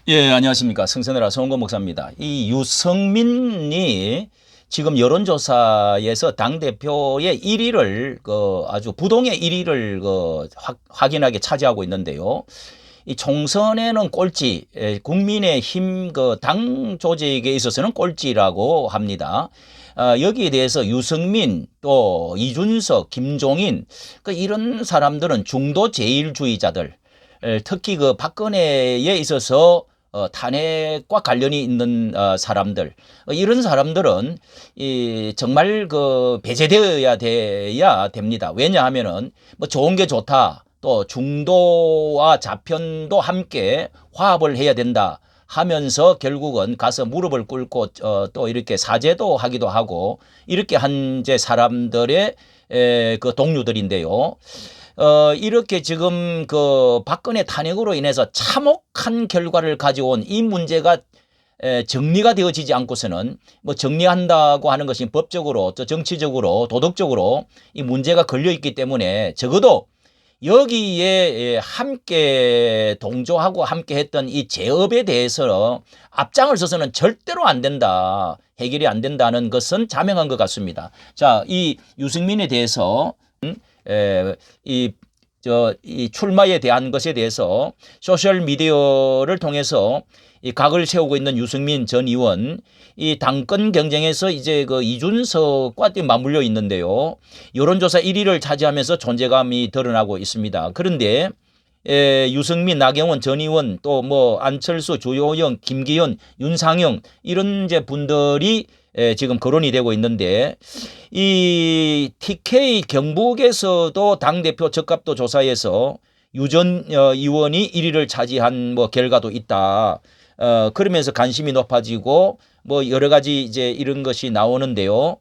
예, 안녕하십니까. 성선회라 성원고 목사입니다. 이 유승민이 지금 여론조사에서 당대표의 1위를 아주 부동의 1위를 확연하게 차지하고 있는데요. 이 총선에는 꼴찌, 국민의힘 당 조직에 있어서는 꼴찌라고 합니다. 여기에 대해서 유승민 또 이준석, 김종인 이런 사람들은 중도 제일주의자들, 특히 박근혜에 있어서 탄핵과 관련이 있는 사람들, 이런 사람들은 정말 배제되어야 됩니다. 왜냐하면은 뭐 좋은 게 좋다, 또 중도와 좌편도 함께 화합을 해야 된다 하면서 결국은 가서 무릎을 꿇고 또 이렇게 사죄도 하기도 하고 이렇게 한 이제 사람들의 그 동료들인데요. 이렇게 지금 박근혜 탄핵으로 인해서 참혹한 결과를 가져온 이 문제가 정리가 되어지지 않고서는 뭐 정리한다고 하는 것이 법적으로 또 정치적으로 도덕적으로 이 문제가 걸려 있기 때문에 적어도 여기에 함께 동조하고 함께 했던 이 제업에 대해서 앞장을 서서는 절대로 안 된다. 해결이 안 된다는 것은 자명한 것 같습니다. 자, 이 유승민에 대해서 이 출마에 대한 것에 대해서 소셜 미디어를 통해서 이 각을 세우고 있는 유승민 전 의원, 이 당권 경쟁에서 이제 이준석과 맞물려 있는데요. 여론조사 1위를 차지하면서 존재감이 드러나고 있습니다. 그런데 유승민, 나경원 전 의원 또 뭐 안철수, 주호영, 김기현, 윤상영 이런 이제 분들이 지금 거론이 되고 있는데 이 TK 경북에서도 당대표 적합도 조사에서 유 전 의원이 1위를 차지한 뭐 결과도 있다. 그러면서 관심이 높아지고 뭐 여러 가지 이제 이런 것이 나오는데요.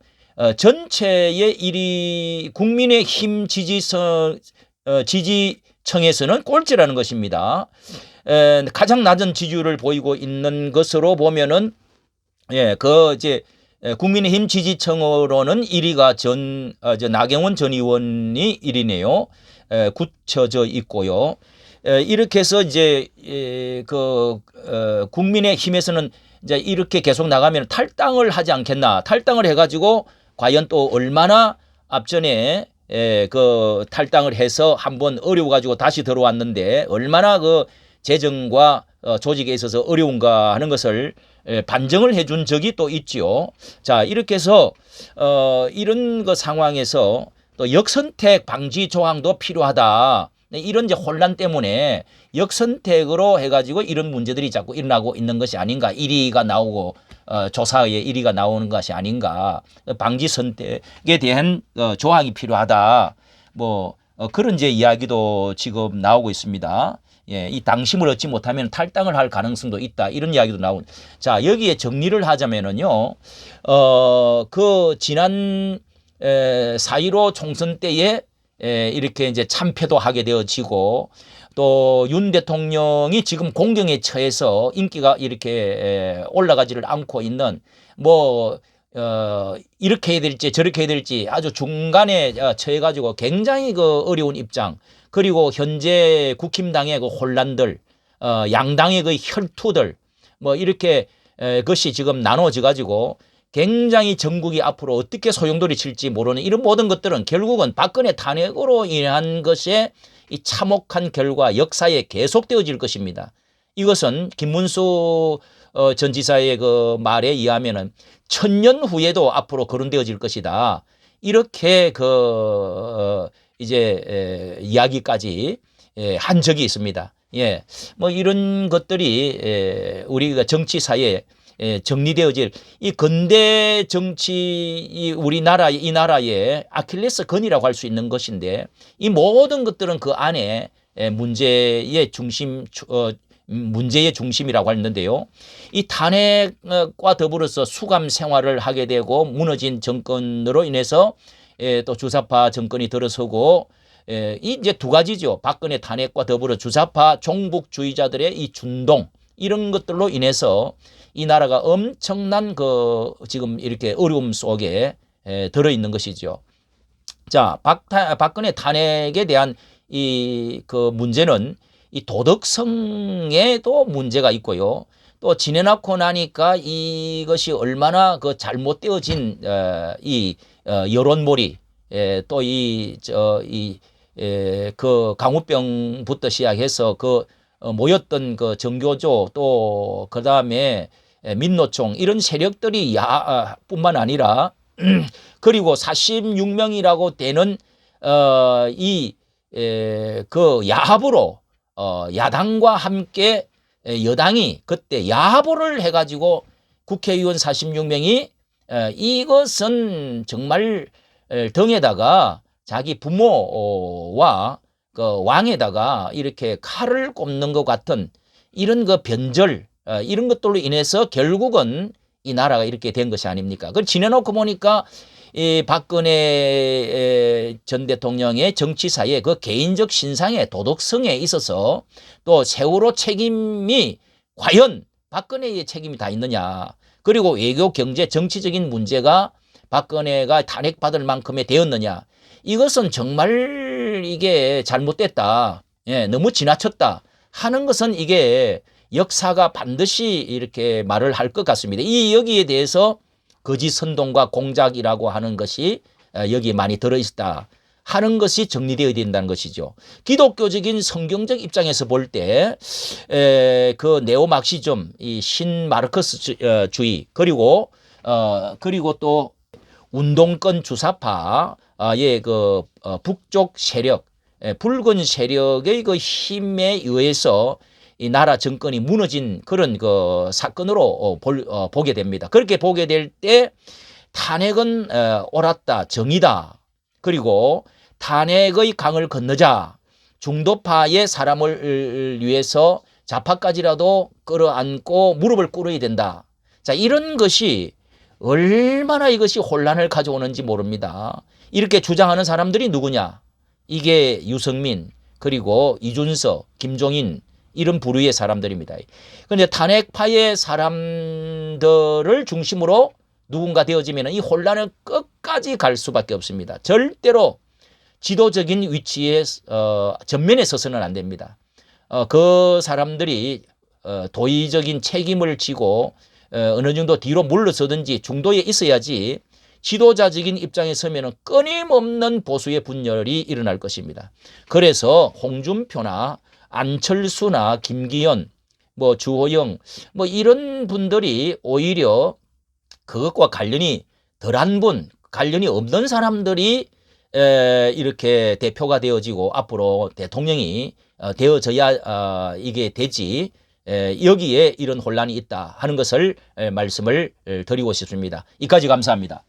전체의 1위 국민의힘 지지층에서는 꼴찌라는 것입니다. 가장 낮은 지지율을 보이고 있는 것으로 보면은 이제 국민의힘 지지층으로는 1위가 나경원 전 의원이 1위네요. 굳혀져 있고요. 이렇게 해서 이제 국민의힘에서는 이제 이렇게 계속 나가면 탈당을 하지 않겠나. 탈당을 해가지고 과연 또 얼마나 앞전에 탈당을 해서 한번 어려워가지고 다시 들어왔는데 얼마나 재정과 조직에 있어서 어려운가 하는 것을 반증을 해준 적이 또 있지요. 자, 이렇게 해서 이런 상황에서 또 역선택 방지 조항도 필요하다. 이런 이제 혼란 때문에 역선택으로 해가지고 이런 문제들이 자꾸 일어나고 있는 것이 아닌가. 1위가 나오고 조사에 1위가 나오는 것이 아닌가. 방지 선택에 대한 조항이 필요하다. 뭐 그런 이제 이야기도 지금 나오고 있습니다. 예, 이 당심을 얻지 못하면 탈당을 할 가능성도 있다. 이런 이야기도 나오고. 자, 여기에 정리를 하자면은요. 지난 4.15 총선 때에 이렇게 이제 참패도 하게 되어지고 또 윤 대통령이 지금 공경에 처해서 인기가 이렇게 올라가지를 않고 있는 이렇게 해야 될지 저렇게 해야 될지 아주 중간에 처해가지고 굉장히 어려운 입장, 그리고 현재 국힘당의 혼란들, 양당의 혈투들, 뭐 이렇게 것이 지금 나눠져 가지고 굉장히 전국이 앞으로 어떻게 소용돌이 칠지 모르는 이런 모든 것들은 결국은 박근혜 탄핵으로 인한 것에 이 참혹한 결과 역사에 계속되어질 것입니다. 이것은 김문수 전 지사의 말에 의하면은 1000년 후에도 앞으로 거론되어질 것이다. 이렇게 이제 이야기까지 한 적이 있습니다. 예, 뭐 이런 것들이 우리가 정치사에 정리되어질 이 근대 정치 우리나라 이 나라의 아킬레스 건이라고 할 수 있는 것인데 이 모든 것들은 그 안에 문제의 중심이라고 했는데요. 이 탄핵과 더불어서 수감 생활을 하게 되고 무너진 정권으로 인해서 또 주사파 정권이 들어서고 이제 두 가지죠. 박근혜 탄핵과 더불어 주사파 종북주의자들의 이 준동 이런 것들로 인해서 이 나라가 엄청난 지금 이렇게 어려움 속에 들어있는 것이죠. 자, 박근혜 탄핵에 대한 문제는 이 도덕성에도 문제가 있고요. 또 지내놓고 나니까 이것이 얼마나 그 잘못되어진 이 여론몰이 또 그 강우병부터 시작해서 그 모였던 그 정교조 또 그다음에 민노총 이런 세력들이 뿐만 아니라 그리고 46명이라고 되는 그 야합으로 야당과 함께 여당이 그때 야합을 해가지고 국회의원 46명이 이것은 정말 등에다가 자기 부모와 그 왕에다가 이렇게 칼을 꼽는 것 같은 이런 그 변절 이런 것들로 인해서 결국은 이 나라가 이렇게 된 것이 아닙니까? 그걸 지내놓고 보니까 이 박근혜 전 대통령의 정치사에 그 개인적 신상에 도덕성에 있어서 또 세월호 책임이 과연 박근혜의 책임이 다 있느냐. 그리고 외교, 경제, 정치적인 문제가 박근혜가 탄핵받을 만큼의 되었느냐. 이것은 정말 이게 잘못됐다. 예, 너무 지나쳤다. 하는 것은 이게 역사가 반드시 이렇게 말을 할 것 같습니다. 여기에 대해서 거짓 선동과 공작이라고 하는 것이 여기에 많이 들어있다 하는 것이 정리되어야 된다는 것이죠. 기독교적인 성경적 입장에서 볼 때 그 네오막시즘, 이 신마르크스주의 그리고 또 운동권 주사파의 그 북쪽 세력, 붉은 세력의 그 힘에 의해서 이 나라 정권이 무너진 그런 그 사건으로 보게 됩니다. 그렇게 보게 될 때 탄핵은 옳았다, 정의다. 그리고 탄핵의 강을 건너자 중도파의 사람을 위해서 좌파까지라도 끌어안고 무릎을 꿇어야 된다. 자, 이런 것이 얼마나 이것이 혼란을 가져오는지 모릅니다. 이렇게 주장하는 사람들이 누구냐? 이게 유승민, 그리고 이준석, 김종인 이런 부류의 사람들입니다. 그런데 탄핵파의 사람들을 중심으로 누군가 되어지면 이 혼란은 끝까지 갈 수밖에 없습니다. 절대로 지도적인 위치에 전면에 서서는 안 됩니다. 그 사람들이 도의적인 책임을 지고 어느 정도 뒤로 물러서든지 중도에 있어야지 지도자적인 입장에 서면 끊임없는 보수의 분열이 일어날 것입니다. 그래서 홍준표나 안철수나 김기현, 뭐 주호영, 뭐 이런 분들이 오히려 그것과 관련이 덜한 분, 관련이 없는 사람들이 이렇게 대표가 되어지고 앞으로 대통령이 되어져야 이게 되지. 여기에 이런 혼란이 있다 하는 것을 말씀을 드리고 싶습니다. 이까지 감사합니다.